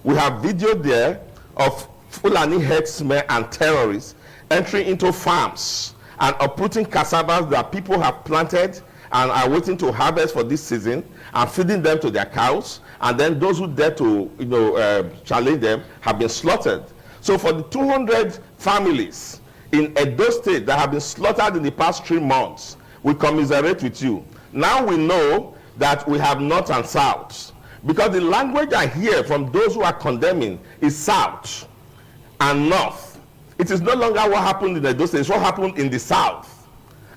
We have video there of Fulani herdsmen and terrorists entering into farms and uprooting cassavas that people have planted and are waiting to harvest for this season and feeding them to their cows. And then those who dare to challenge them have been slaughtered. So for the 200 families in Edo State that have been slaughtered in the past 3 months, we commiserate with you. Now we know that we have north and south, because the language I hear from those who are condemning is south and north. It is no longer what happened in Edo State, it's what happened in the south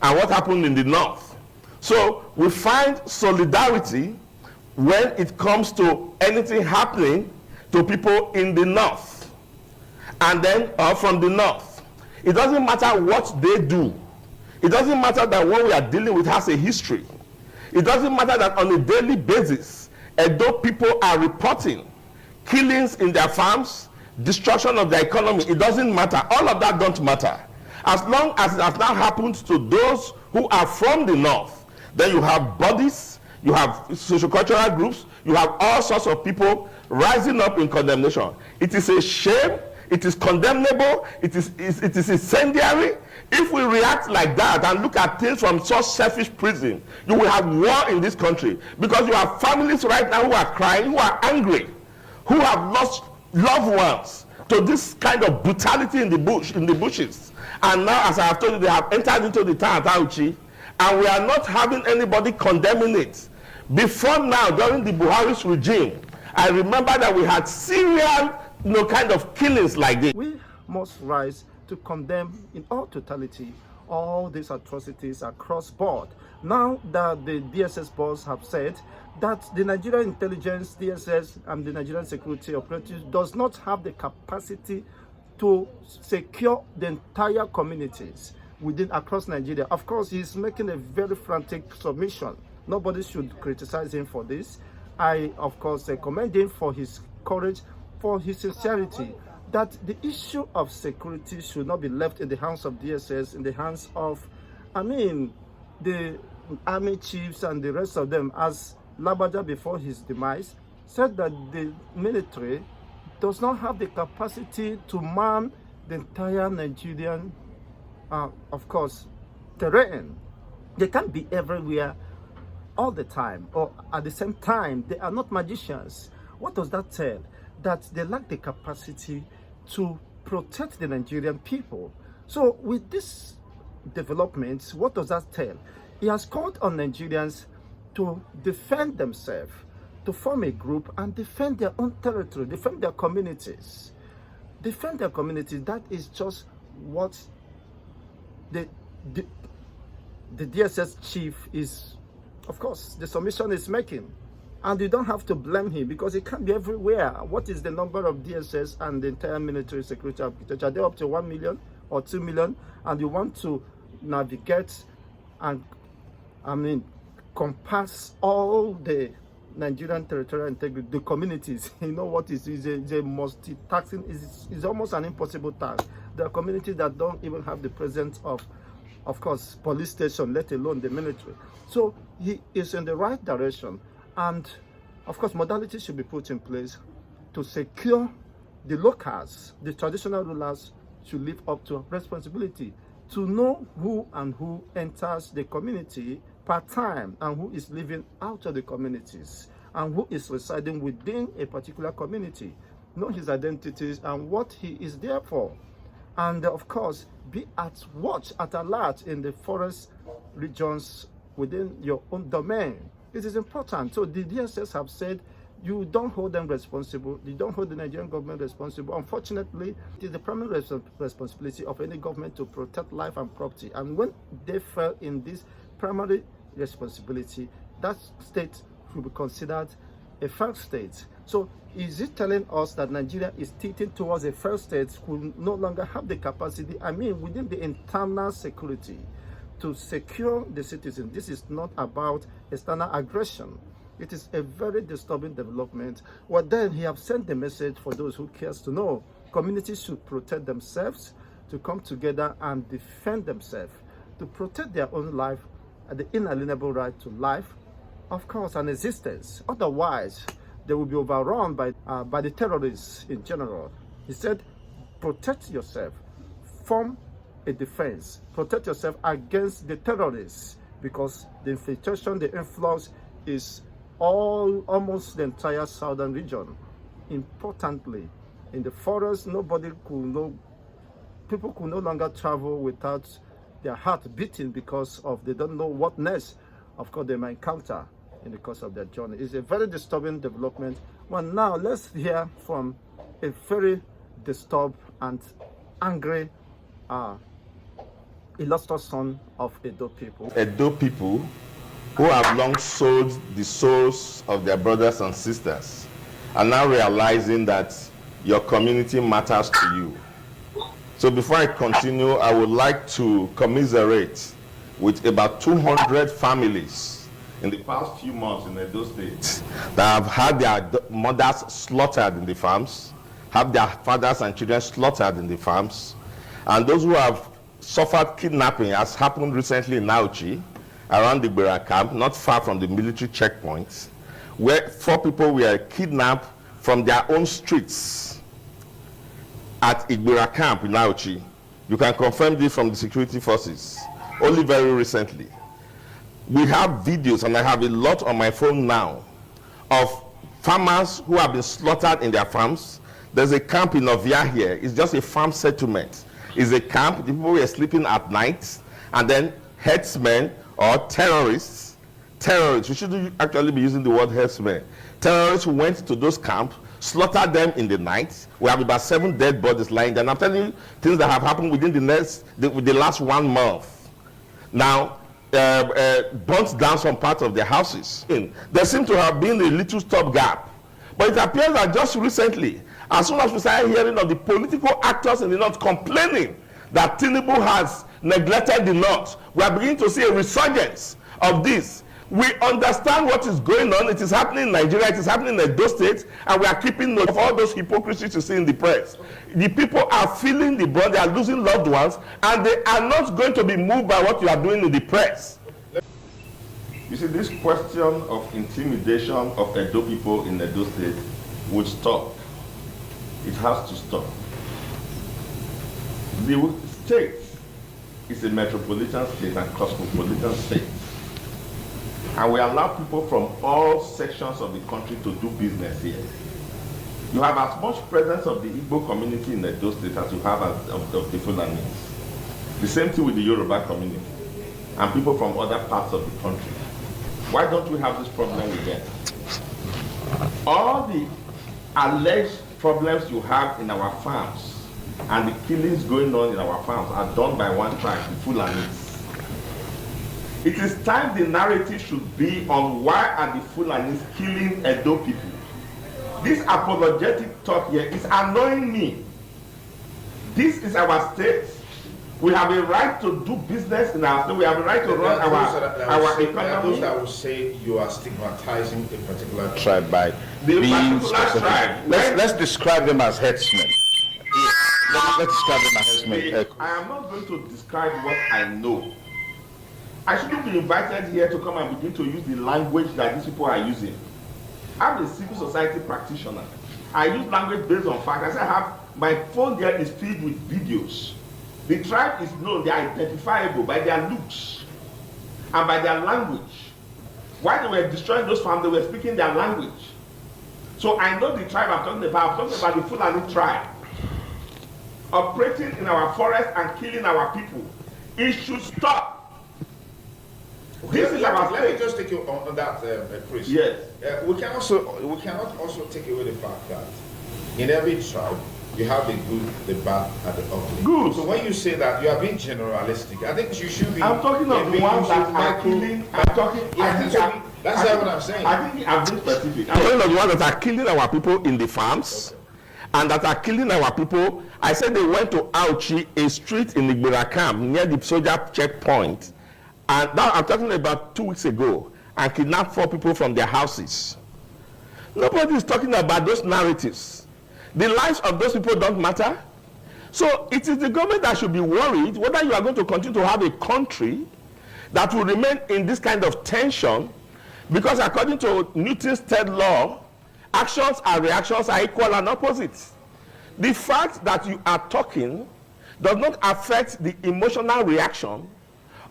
and what happened in the north. So we find solidarity when it comes to anything happening to people in the north and then from the north. It doesn't matter what they do. It doesn't matter that what we are dealing with has a history. It doesn't matter that on a daily basis, Edo people are reporting killings in their farms, destruction of their economy. It doesn't matter. All of that don't matter. As long as it has now happened to those who are from the north, then you have bodies, you have sociocultural groups, you have all sorts of people rising up in condemnation. It is a shame. It is condemnable. It is incendiary. If we react like that and look at things from such selfish prism, you will have war in this country, because you have families right now who are crying, who are angry, who have lost loved ones to this kind of brutality in the bushes. And now, as I have told you, they have entered into the town of Auchi, and we are not having anybody condemning it. Before now, during the Buhari's regime, I remember that we had serial kind of killings like this. We must rise to condemn in all totality all these atrocities across board. Now that the DSS boss have said that the Nigerian intelligence, DSS, and the Nigerian security operatives does not have the capacity to secure the entire communities across Nigeria. Of course, he's making a very frantic submission. Nobody should criticize him for this. I, of course, commend him for his courage, for his sincerity, that the issue of security should not be left in the hands of DSS, in the hands of, the army chiefs and the rest of them. As Labaja, before his demise, said that the military does not have the capacity to man the entire Nigerian, of course, terrain. They can't be everywhere all the time, or at the same time. They are not magicians. What does that tell? That they lack the capacity to protect the Nigerian people. So with this development, what does that tell? He has called on Nigerians to defend themselves, to form a group and defend their own territory, defend their communities. Defend their communities. That is just what the DSS chief is, of course, the submission is making. And you don't have to blame him, because he can't be everywhere. What is the number of DSS and the entire military security architecture? Are they up to 1 million or 2 million? And you want to navigate and, compass all the Nigerian territorial integrity, the communities. You know what is a multi-taxing, is almost an impossible task. There are communities that don't even have the presence of course, police station, let alone the military. So he is in the right direction. And of course, modalities should be put in place to secure the locals. The traditional rulers should live up to responsibility to know who enters the community part-time and who is living out of the communities and who is residing within a particular community. Know his identities and what he is there for. And of course, be at watch, at alert in the forest regions within your own domain. It is important. So the DSS have said you don't hold them responsible. You don't hold the Nigerian government responsible. Unfortunately, it is the primary responsibility of any government to protect life and property. And when they fail in this primary responsibility, that state should be considered a failed state. So is it telling us that Nigeria is tilting towards a failed state who no longer have the capacity, within the internal security, to secure the citizens? This is not about external aggression. It is a very disturbing development. Well, then he have sent the message for those who cares to know. Communities should protect themselves, to come together and defend themselves, to protect their own life, and the inalienable right to life, of course, and existence. Otherwise, they will be overrun by by the terrorists in general. He said, protect yourself, form a defense, protect yourself against the terrorists, because the infiltration, the influx is almost the entire southern region. Importantly, in the forest, people could no longer travel without their heart beating, because of they don't know what next, of course, they might encounter in the course of their journey. It's a very disturbing development. Well, now let's hear from a very disturbed and angry illustrious son of Edo people. Edo people who have long sold the souls of their brothers and sisters are now realizing that your community matters to you. So before I continue, I would like to commiserate with about 200 families in the past few months in Edo State that have had their mothers slaughtered in the farms, have their fathers and children slaughtered in the farms, and those who have suffered kidnapping, as happened recently in Auchi, around the Igbira camp, not far from the military checkpoints, where 4 people were kidnapped from their own streets at Igbira camp in Auchi. You can confirm this from the security forces, only very recently. We have videos, and I have a lot on my phone now, of farmers who have been slaughtered in their farms. There's a camp in Ovia here. It's just a farm settlement. It's a camp. The people were sleeping at night, and then herdsmen or terrorists, we shouldn't actually be using the word herdsmen. Terrorists who went to those camps, slaughtered them in the night. We have about 7 dead bodies lying there. And I'm telling you things that have happened within the last 1 month. Now, burnt down some parts of their houses. There seems to have been a little stopgap. But it appears that just recently, as soon as we started hearing of the political actors in the north complaining that Tinubu has neglected the north, we are beginning to see a resurgence of this. We understand what is going on. It is happening in Nigeria, it is happening in Edo State, and we are keeping note of all those hypocrisies you see in the press. The people are feeling the brunt, they are losing loved ones, and they are not going to be moved by what you are doing in the press. You see, this question of intimidation of Edo people in Edo State would stop. It has to stop. The state is a metropolitan state and cosmopolitan state. And we allow people from all sections of the country to do business here. You have as much presence of the Igbo community in Edo State as you have of the Fulani. The same thing with the Yoruba community and people from other parts of the country. Why don't we have this problem with them? All the alleged problems you have in our farms and the killings going on in our farms are done by one tribe, the Fulanis. It is time the narrative should be on why are the Fulanis killing Edo people. This apologetic talk here is annoying me. This is our state. We have a right to do business in our state. We have a right to run our economy. Those that will say you are stigmatizing a particular tribe by being specific. Let's describe them as headsmen. Let's describe them as headsmen. I am not going to describe what I know. I shouldn't be invited here to come and begin to use the language that these people are using. I'm a civil society practitioner. I use language based on fact. I say I have my phone there is filled with videos. The tribe is known, they are identifiable by their looks and by their language. While they were destroying those farms, they were speaking their language. So I know the tribe I'm talking about. I'm talking about the Fulani tribe operating in our forest and killing our people. It should stop. Let me just take you on that, Chris. Yes. We cannot also take away the fact that in every tribe you have the good, the bad, and the ugly. Good. So when you say that, you are being generalistic. I think you should be. I'm talking of the ones that are killing. I'm talking. That's not what I'm saying. I think I'm being specific. I'm talking of the ones that are killing our people in the farms, and that are killing our people. I said they went to Auchi, a street in the Igbira camp near the soldier checkpoint. And now I'm talking about 2 weeks ago, and kidnapped 4 people from their houses. Nobody is talking about those narratives. The lives of those people don't matter. So it is the government that should be worried whether you are going to continue to have a country that will remain in this kind of tension, because according to Newton's third law, Actions and reactions are equal and opposite. The fact that you are talking does not affect the emotional reaction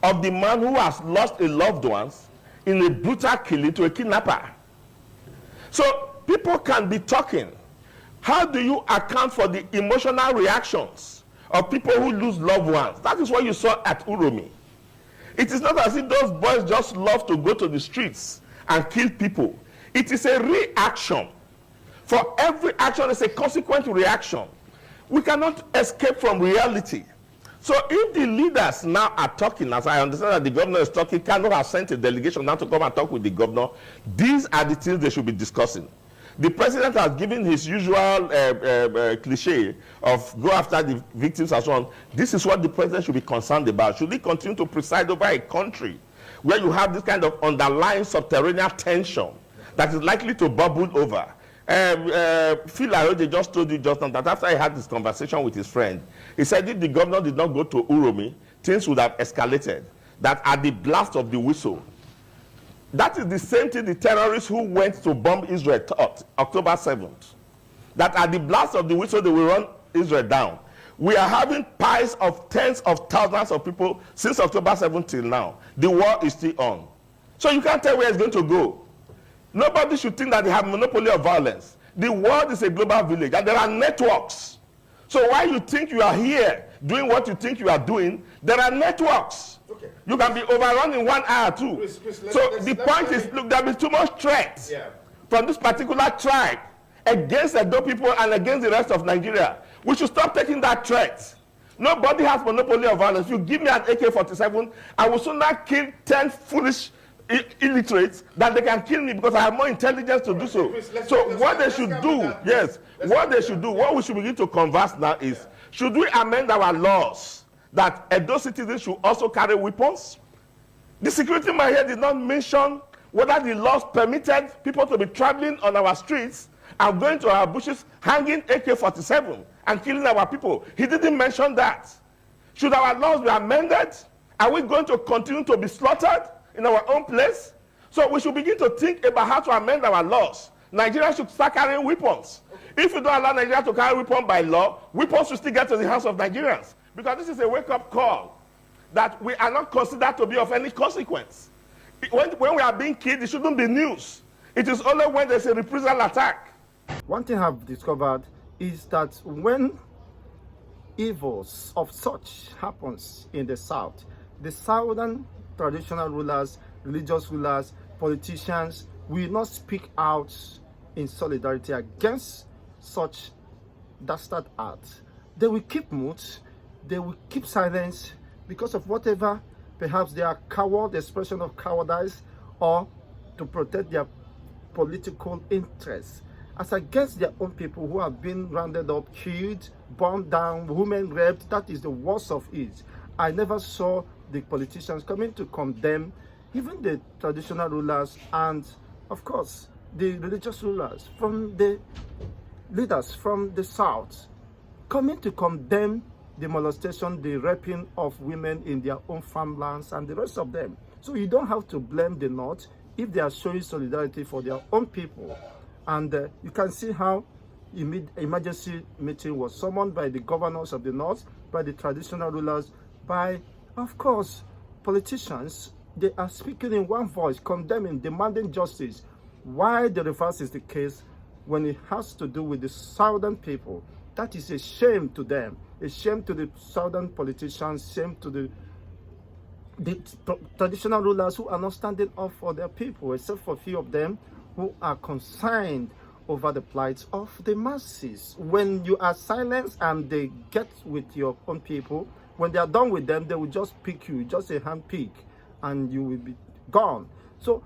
of the man who has lost a loved one in a brutal killing to a kidnapper. So people can be talking. How do you account for the emotional reactions of people who lose loved ones? That is what you saw at Uromi. It is not as if those boys just love to go to the streets and kill people. It is a reaction. For every action, there's a consequent reaction. We cannot escape from reality. So if the leaders now are talking, as I understand that the governor is talking, cannot have sent a delegation now to come and talk with the governor, these are the things they should be discussing. The president has given his usual cliche of go after the victims and so on. This is what the president should be concerned about. Should he continue to preside over a country where you have this kind of underlying subterranean tension that is likely to bubble over? Phil Ayoje just told you just now that after he had this conversation with his friend, he said if the governor did not go to Uromi, things would have escalated. That at the blast of the whistle, that is the same thing the terrorists who went to bomb Israel thought, October 7th. That at the blast of the whistle, they will run Israel down. We are having piles of tens of thousands of people since October 7th till now. The war is still on. So you can't tell where it's going to go. Nobody should think that they have monopoly of violence. The world is a global village, and there are networks. So while you think you are here doing what you think you are doing, there are networks. Okay. You can be overrun in 1 hour too. The point is, look, there is too much threat from this particular tribe against the Edo people and against the rest of Nigeria. We should stop taking that threat. Nobody has monopoly of violence. You give me an AK-47, I will sooner kill 10 foolish illiterates that they can kill me because I have more intelligence to do so. So what they should do, what we should begin to converse now is, should we amend our laws that Edo citizens should also carry weapons? The security man here did not mention whether the laws permitted people to be traveling on our streets and going to our bushes, hanging AK-47 and killing our people. He didn't mention that. Should our laws be amended? Are we going to continue to be slaughtered in our own place? So we should begin to think about how to amend our laws. Nigeria should start carrying weapons. If you don't allow Nigeria to carry weapons by law, weapons should still get to the hands of Nigerians. Because this is a wake-up call that we are not considered to be of any consequence. When we are being killed, it shouldn't be news. It is only when there's a reprisal attack. One thing I've discovered is that when evils of such happens in the South, the Southern traditional rulers, religious rulers, politicians will not speak out in solidarity against such dastard acts. They will keep mute, they will keep silence because of whatever, perhaps they are coward, expression of cowardice, or to protect their political interests. As against their own people who have been rounded up, killed, burned down, women raped, that is the worst of it. I never saw the politicians coming to condemn even the traditional rulers and, of course, the religious rulers, from the leaders from the South, coming to condemn the molestation, the raping of women in their own farmlands and the rest of them. So you don't have to blame the North if they are showing solidarity for their own people. And you can see how emergency meeting was summoned by the governors of the North, by the traditional rulers, by, of course, politicians. They are speaking in one voice, condemning, demanding justice. Why the reverse is the case when it has to do with the Southern people? That is a shame to them, a shame to the Southern politicians, shame to the traditional rulers who are not standing up for their people, except for a few of them who are concerned over the plight of the masses. When you are silenced and they get with your own people, when they are done with them, they will just pick you, just a hand pick, and you will be gone. So